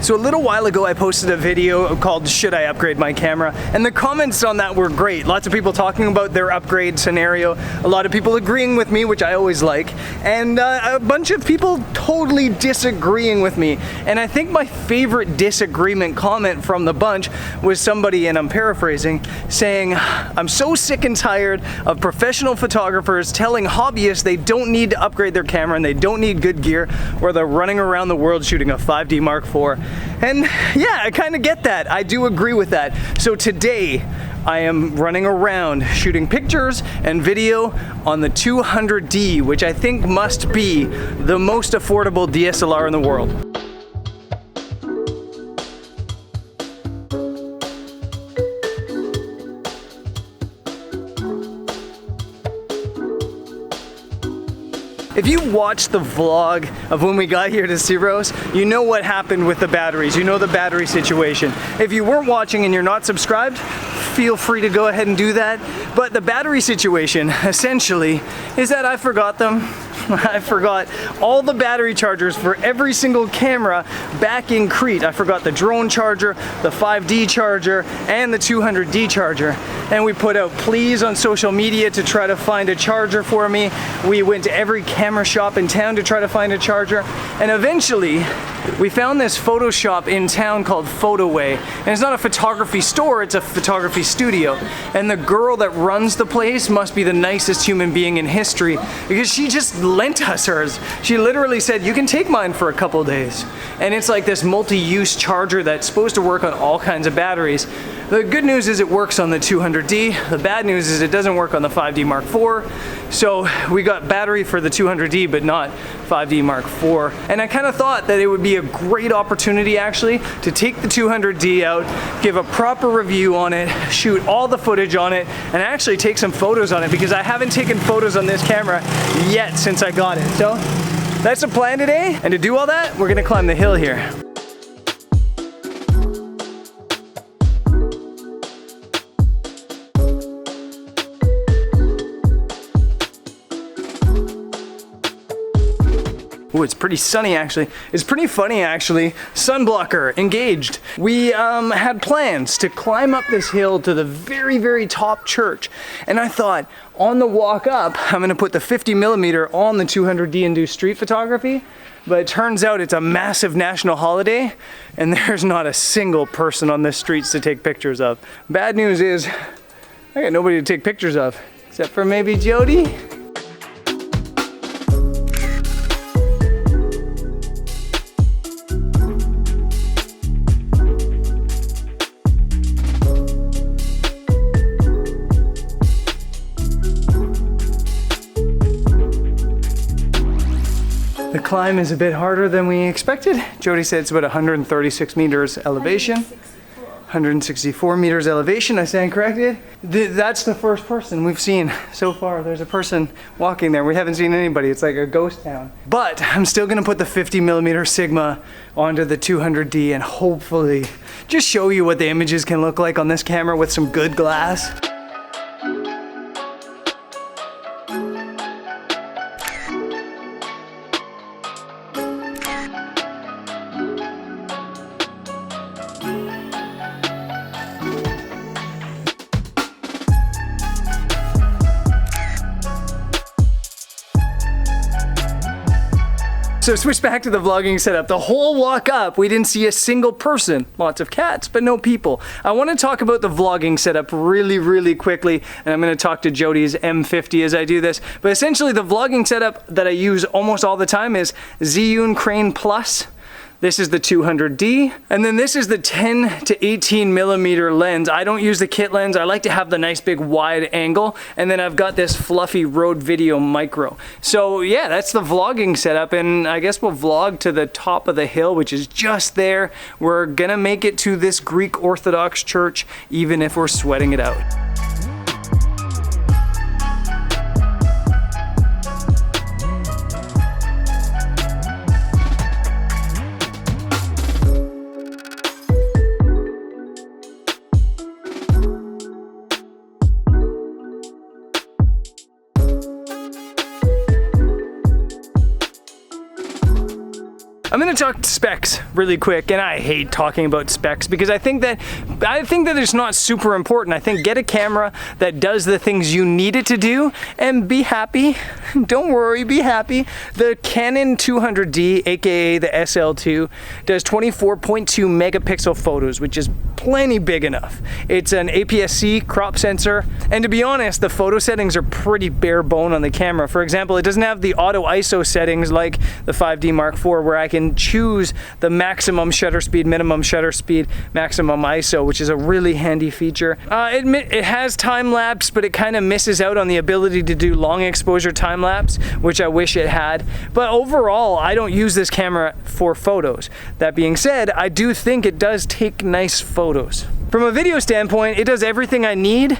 So a little while ago I posted a video called "Should I Upgrade My Camera?" and the comments on that were great. Lots of people talking about their upgrade scenario, a lot of people agreeing with me, which I always like, and a bunch of people totally disagreeing with me. And I think my favorite disagreement comment from the bunch was somebody, and I'm paraphrasing, saying, "I'm so sick and tired of professional photographers telling hobbyists they don't need to upgrade their camera and they don't need good gear, where they're running around the world shooting a 5D Mark IV. And yeah, I kind of get that. I do agree with that. So today, I am running around shooting pictures and video on the 200D, which I think must be the most affordable DSLR in the world. If you watched the vlog of when we got here to Ceros, you know what happened with the batteries. You know the battery situation. If you weren't watching and you're not subscribed, feel free to go ahead and do that. But the battery situation, essentially, is that I forgot them. I forgot all the battery chargers for every single camera back in Crete. I forgot the drone charger, the 5D charger, and the 200D charger. And we put out pleas on social media to try to find a charger for me. We went to every camera shop in town to try to find a charger. And eventually, we found this photo shop in town called Photoway. And it's not a photography store, it's a photography studio. And the girl that runs the place must be the nicest human being in history, because she just lent us hers. She literally said, "You can take mine for a couple days." And it's like this multi-use charger that's supposed to work on all kinds of batteries. The good news is it works on the 200D. The bad news is it doesn't work on the 5D Mark IV. So we got battery for the 200D, but not 5D Mark IV. And I kind of thought that it would be a great opportunity actually to take the 200D out, give a proper review on it, shoot all the footage on it, and actually take some photos on it, because I haven't taken photos on this camera yet since I got it. So that's the plan today. And to do all that, we're gonna climb the hill here. Ooh, it's pretty sunny actually. It's pretty funny actually. Sunblocker engaged. We had plans to climb up this hill to the very, very top church. And I thought, on the walk up, I'm gonna put the 50mm on the 200D and do street photography. But it turns out it's a massive national holiday and there's not a single person on the streets to take pictures of. Bad news is, I got nobody to take pictures of, except for maybe Jody. The climb is a bit harder than we expected. Jody said it's about 136 meters elevation. 164 meters elevation, I stand corrected. That's the first person we've seen so far. There's a person walking there. We haven't seen anybody. It's like a ghost town. But I'm still gonna put the 50mm Sigma onto the 200D and hopefully just show you what the images can look like on this camera with some good glass. So switch back to the vlogging setup. The whole walk up, we didn't see a single person. Lots of cats, but no people. I want to talk about the vlogging setup really, really quickly, and I'm going to talk to Jody's M50 as I do this. But essentially, the vlogging setup that I use almost all the time is Zhiyun Crane Plus. This is the 200D, and then this is the 10 to 18mm lens. I don't use the kit lens. I like to have the nice big wide angle, and then I've got this fluffy Rode Video Micro. So yeah, that's the vlogging setup, and I guess we'll vlog to the top of the hill, which is just there. We're gonna make it to this Greek Orthodox church, even if we're sweating it out. I'm gonna talk specs really quick, and I hate talking about specs because I think that it's not super important. I think get a camera that does the things you need it to do and be happy. Don't worry, be happy. The Canon 200d, aka the SL2, does 24.2 megapixel photos, which is plenty big enough. It's an APS-C crop sensor, and to be honest, the photo settings are pretty bare bone on the camera. For example, it doesn't have the auto ISO settings like the 5D Mark IV, where I can choose the maximum shutter speed, minimum shutter speed, maximum ISO, which is a really handy feature. It has time lapse, but it kind of misses out on the ability to do long exposure time lapse, which I wish it had. But overall, I don't use this camera for photos. That being said, I do think it does take nice photos. From a video standpoint, it does everything I need.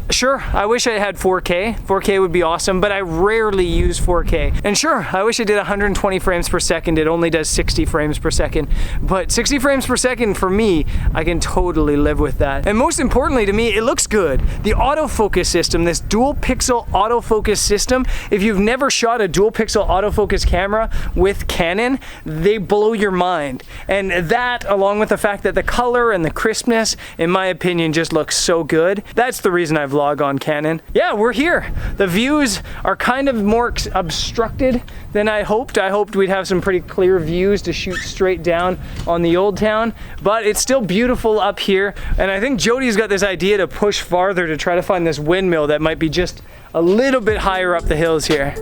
Sure, I wish I had 4K. 4K would be awesome, but I rarely use 4K. And sure, I wish it did 120 frames per second. It only does 60 frames per second. But 60 frames per second for me, I can totally live with that. And most importantly to me, it looks good. The autofocus system, this dual pixel autofocus system, if you've never shot a dual pixel autofocus camera with Canon, they blow your mind. And that, along with the fact that the color and the crispness, in my opinion, just looks so good. That's the reason I vlog on Canon. Yeah, we're here. The views are kind of more obstructed than I hoped. I hoped we'd have some pretty clear views to shoot straight down on the old town, but it's still beautiful up here. And I think Jody's got this idea to push farther to try to find this windmill that might be just a little bit higher up the hills here.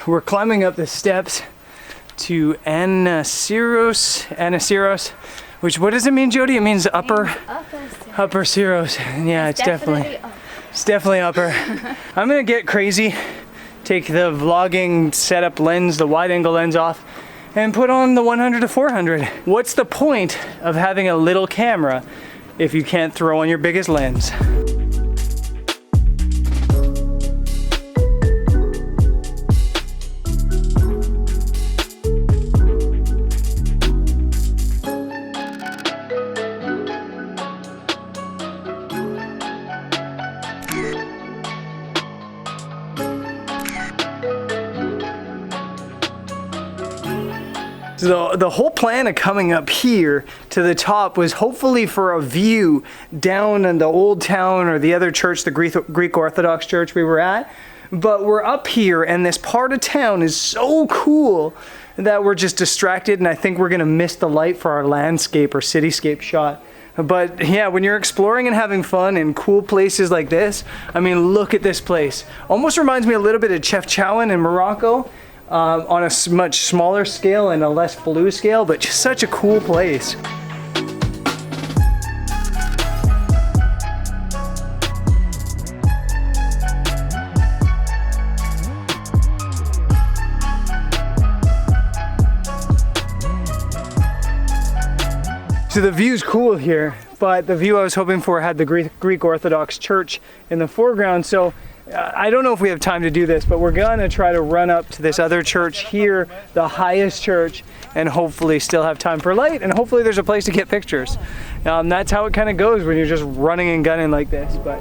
We're climbing up the steps to Anaceros, which, what does it mean, Jody? It means upper Ceros. Yeah, it's definitely upper. I'm gonna get crazy, take the vlogging setup lens, the wide angle lens off, and put on the 100 to 400. What's the point of having a little camera if you can't throw on your biggest lens? So the whole plan of coming up here to the top was hopefully for a view down in the old town or the other church, the Greek Orthodox church we were at. But we're up here and this part of town is so cool that we're just distracted, and I think we're gonna miss the light for our landscape or cityscape shot. But yeah, when you're exploring and having fun in cool places like this, I mean, look at this place. Almost reminds me a little bit of Chefchaouen in Morocco. On a much smaller scale and a less blue scale, but just such a cool place. So the view's cool here, but the view I was hoping for had the Greek Orthodox church in the foreground. So I don't know if we have time to do this, but we're gonna try to run up to this other church here, the highest church, and hopefully still have time for light, and hopefully there's a place to get pictures. That's how it kind of goes when you're just running and gunning like this. But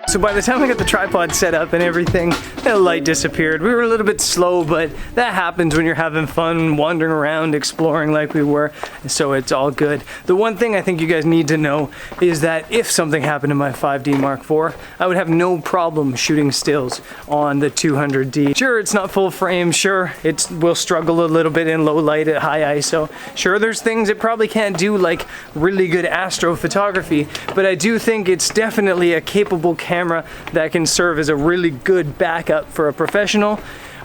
So by the time I got the tripod set up and everything, the light disappeared. We were a little bit slow, but that happens when you're having fun, wandering around, exploring like we were, so it's all good. The one thing I think you guys need to know is that if something happened to my 5D Mark IV, I would have no problem shooting stills on the 200D. Sure, it's not full frame, sure, it will struggle a little bit in low light at high ISO. Sure, there's things it probably can't do, like really good astrophotography, but I do think it's definitely a capable camera that can serve as a really good backup for a professional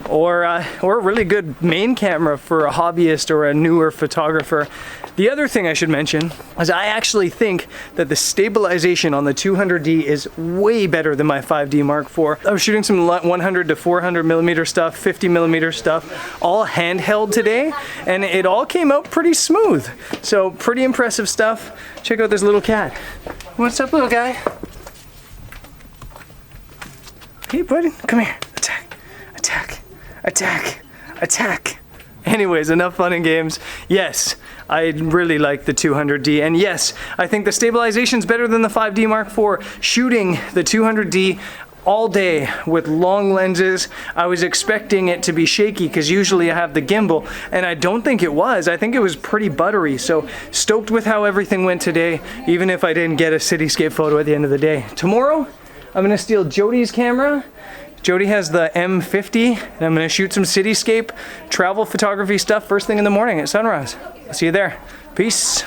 or a really good main camera for a hobbyist or a newer photographer. The other thing I should mention is I actually think that the stabilization on the 200D is way better than my 5D Mark IV. I was shooting some 100 to 400 millimeter stuff, 50 millimeter stuff, all handheld today, and it all came out pretty smooth. So pretty impressive stuff. Check out this little cat. What's up, little guy? Hey, buddy, come here. Attack, attack, attack, attack. Anyways, enough fun and games. Yes, I really like the 200D, and yes, I think the stabilization's better than the 5D Mark IV. Shooting the 200D all day with long lenses, I was expecting it to be shaky because usually I have the gimbal, and I don't think it was. I think it was pretty buttery, so stoked with how everything went today, even if I didn't get a cityscape photo at the end of the day. Tomorrow, I'm gonna steal Jody's camera. Jody has the M50, and I'm gonna shoot some cityscape travel photography stuff first thing in the morning at sunrise. I'll see you there. Peace.